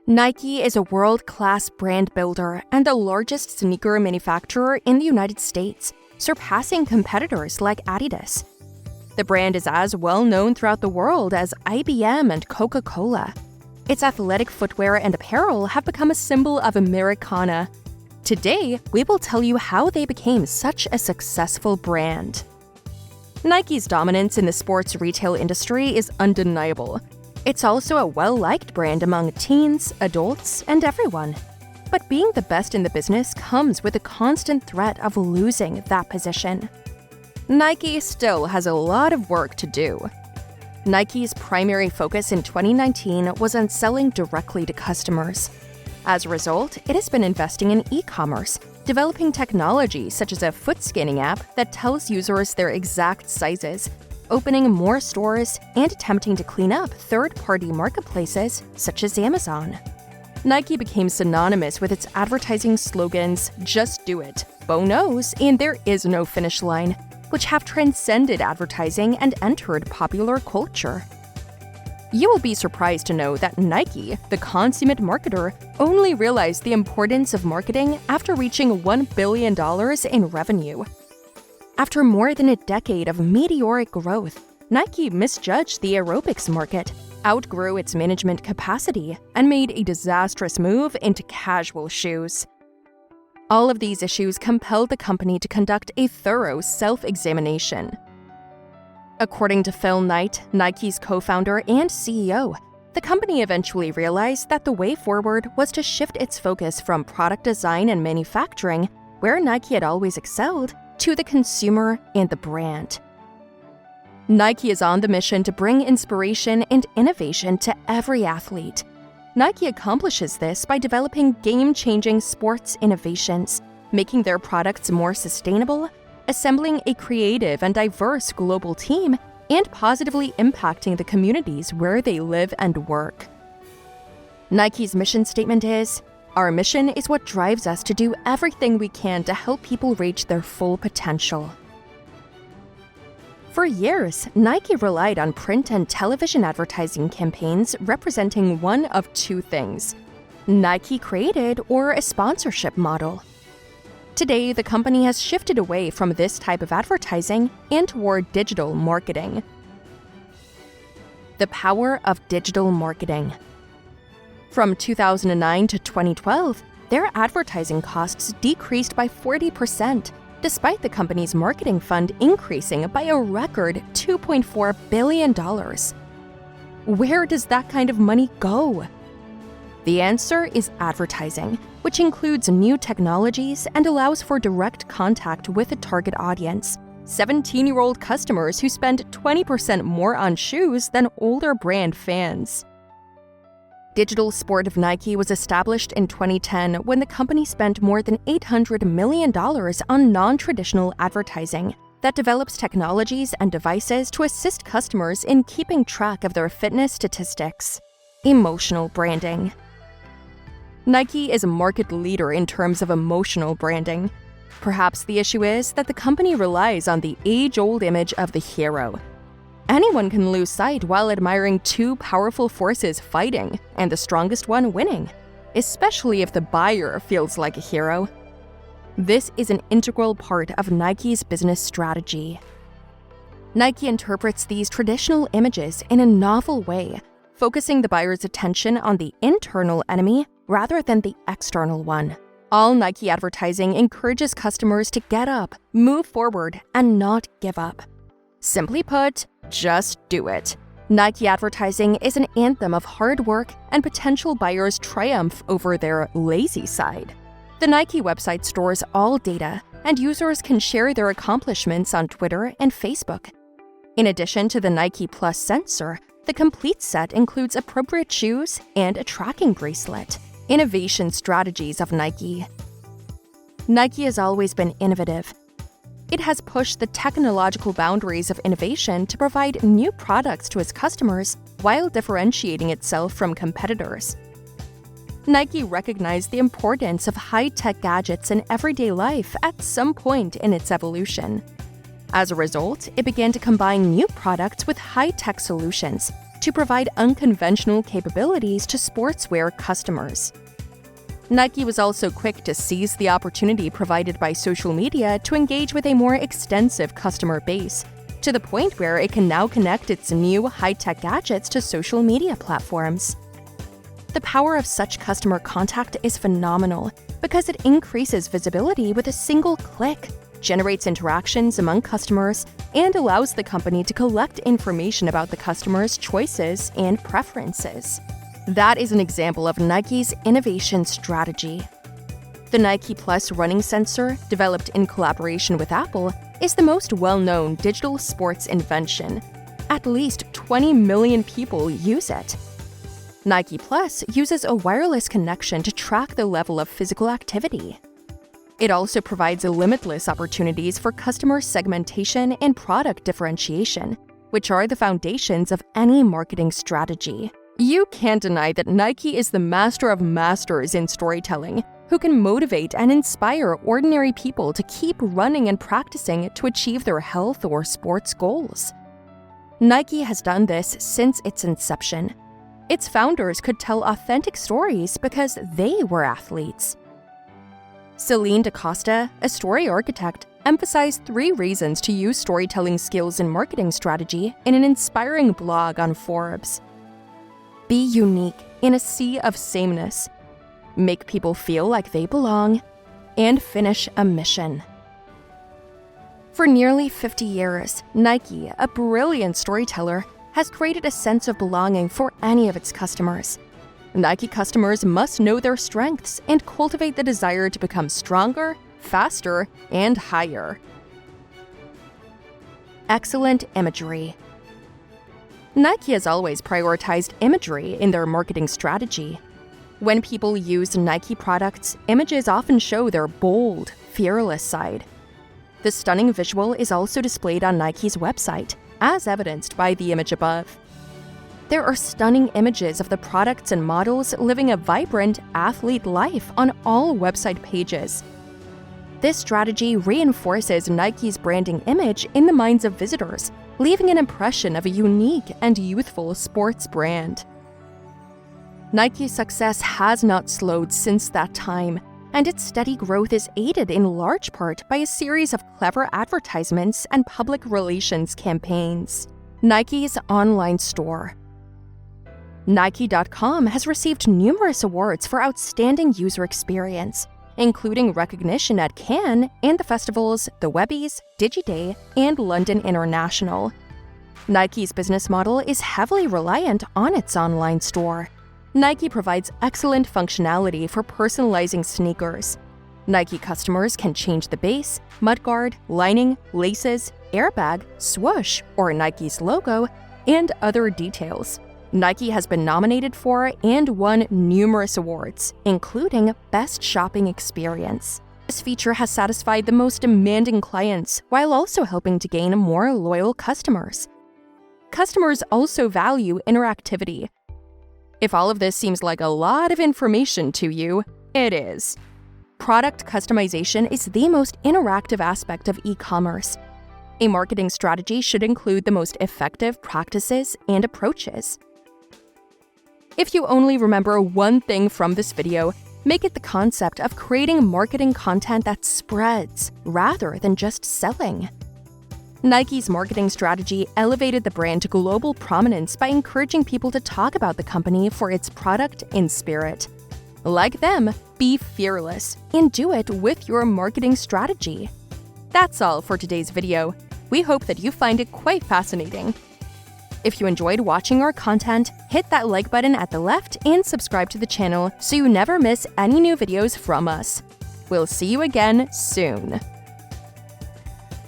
Nike is a world-class brand builder and the largest sneaker manufacturer in the United States, surpassing competitors like Adidas. The brand is as well known throughout the world as IBM and Coca-Cola. Its athletic footwear and apparel have become a symbol of Americana. Today, we will tell you how they became such a successful brand. Nike's dominance in the sports retail industry is undeniable. It's also a well-liked brand among teens, adults, and everyone. But being the best in the business comes with the constant threat of losing that position. Nike still has a lot of work to do. Nike's primary focus in 2019 was on selling directly to customers. As a result, it has been investing in e-commerce, developing technology such as a foot scanning app that tells users their exact sizes, opening more stores, and attempting to clean up third-party marketplaces such as Amazon. Nike became synonymous with its advertising slogans, "Just do it," "Bo knows," and "There is no finish line," which have transcended advertising and entered popular culture. You will be surprised to know that Nike, the consummate marketer, only realized the importance of marketing after reaching $1 billion in revenue. After more than a decade of meteoric growth, Nike misjudged the aerobics market, outgrew its management capacity, and made a disastrous move into casual shoes. All of these issues compelled the company to conduct a thorough self-examination. According to Phil Knight, Nike's co-founder and CEO, the company eventually realized that the way forward was to shift its focus from product design and manufacturing, where Nike had always excelled, to the consumer and the brand. Nike is on the mission to bring inspiration and innovation to every athlete. Nike accomplishes this by developing game-changing sports innovations, making their products more sustainable, assembling a creative and diverse global team, and positively impacting the communities where they live and work. Nike's mission statement is, "Our mission is what drives us to do everything we can to help people reach their full potential." For years, Nike relied on print and television advertising campaigns representing one of two things: Nike created or a sponsorship model. Today, the company has shifted away from this type of advertising and toward digital marketing. The power of digital marketing. From 2009 to 2012, their advertising costs decreased by 40%, despite the company's marketing fund increasing by a record $2.4 billion. Where does that kind of money go? The answer is advertising, which includes new technologies and allows for direct contact with a target audience, 17-year-old customers who spend 20% more on shoes than older brand fans. Digital Sport of Nike was established in 2010 when the company spent more than $800 million on non-traditional advertising that develops technologies and devices to assist customers in keeping track of their fitness statistics. Emotional branding. Nike is a market leader in terms of emotional branding. Perhaps the issue is that the company relies on the age-old image of the hero. Anyone can lose sight while admiring two powerful forces fighting and the strongest one winning, especially if the buyer feels like a hero. This is an integral part of Nike's business strategy. Nike interprets these traditional images in a novel way, focusing the buyer's attention on the internal enemy rather than the external one. All Nike advertising encourages customers to get up, move forward, and not give up. Simply put, just do it. Nike advertising is an anthem of hard work and potential buyers' triumph over their lazy side. The Nike website stores all data, and users can share their accomplishments on Twitter and Facebook. In addition to the Nike Plus sensor, the complete set includes appropriate shoes and a tracking bracelet. Innovation strategies of Nike. Nike has always been innovative. It has pushed the technological boundaries of innovation to provide new products to its customers while differentiating itself from competitors. Nike recognized the importance of high-tech gadgets in everyday life at some point in its evolution. As a result, it began to combine new products with high-tech solutions to provide unconventional capabilities to sportswear customers. Nike was also quick to seize the opportunity provided by social media to engage with a more extensive customer base, to the point where it can now connect its new high-tech gadgets to social media platforms. The power of such customer contact is phenomenal because it increases visibility with a single click, generates interactions among customers, and allows the company to collect information about the customer's choices and preferences. That is an example of Nike's innovation strategy. The Nike Plus running sensor, developed in collaboration with Apple, is the most well-known digital sports invention. At least 20 million people use it. Nike Plus uses a wireless connection to track the level of physical activity. It also provides limitless opportunities for customer segmentation and product differentiation, which are the foundations of any marketing strategy. You can't deny that Nike is the master of masters in storytelling, who can motivate and inspire ordinary people to keep running and practicing to achieve their health or sports goals. Nike has done this since its inception. Its founders could tell authentic stories because they were athletes. Celine DaCosta, a story architect, emphasized 3 reasons to use storytelling skills in marketing strategy in an inspiring blog on Forbes. Be unique in a sea of sameness. Make people feel like they belong. And finish a mission. For nearly 50 years, Nike, a brilliant storyteller, has created a sense of belonging for any of its customers. Nike customers must know their strengths and cultivate the desire to become stronger, faster, and higher. Excellent imagery. Nike has always prioritized imagery in their marketing strategy. When people use Nike products, images often show their bold, fearless side. The stunning visual is also displayed on Nike's website, as evidenced by the image above. There are stunning images of the products and models living a vibrant athlete life on all website pages. This strategy reinforces Nike's branding image in the minds of visitors, leaving an impression of a unique and youthful sports brand. Nike's success has not slowed since that time, and its steady growth is aided in large part by a series of clever advertisements and public relations campaigns. Nike's online store. Nike.com has received numerous awards for outstanding user experience, including recognition at Cannes and the festivals The Webbies, DigiDay, and London International. Nike's business model is heavily reliant on its online store. Nike provides excellent functionality for personalizing sneakers. Nike customers can change the base, mudguard, lining, laces, airbag, swoosh, or Nike's logo, and other details. Nike has been nominated for and won numerous awards, including Best Shopping Experience. This feature has satisfied the most demanding clients while also helping to gain more loyal customers. Customers also value interactivity. If all of this seems like a lot of information to you, it is. Product customization is the most interactive aspect of e-commerce. A marketing strategy should include the most effective practices and approaches. If you only remember one thing from this video, make it the concept of creating marketing content that spreads rather than just selling. Nike's marketing strategy elevated the brand to global prominence by encouraging people to talk about the company for its product and spirit. Like them, be fearless and do it with your marketing strategy. That's all for today's video. We hope that you find it quite fascinating. If you enjoyed watching our content, hit that like button at the left and subscribe to the channel so you never miss any new videos from us. We'll see you again soon.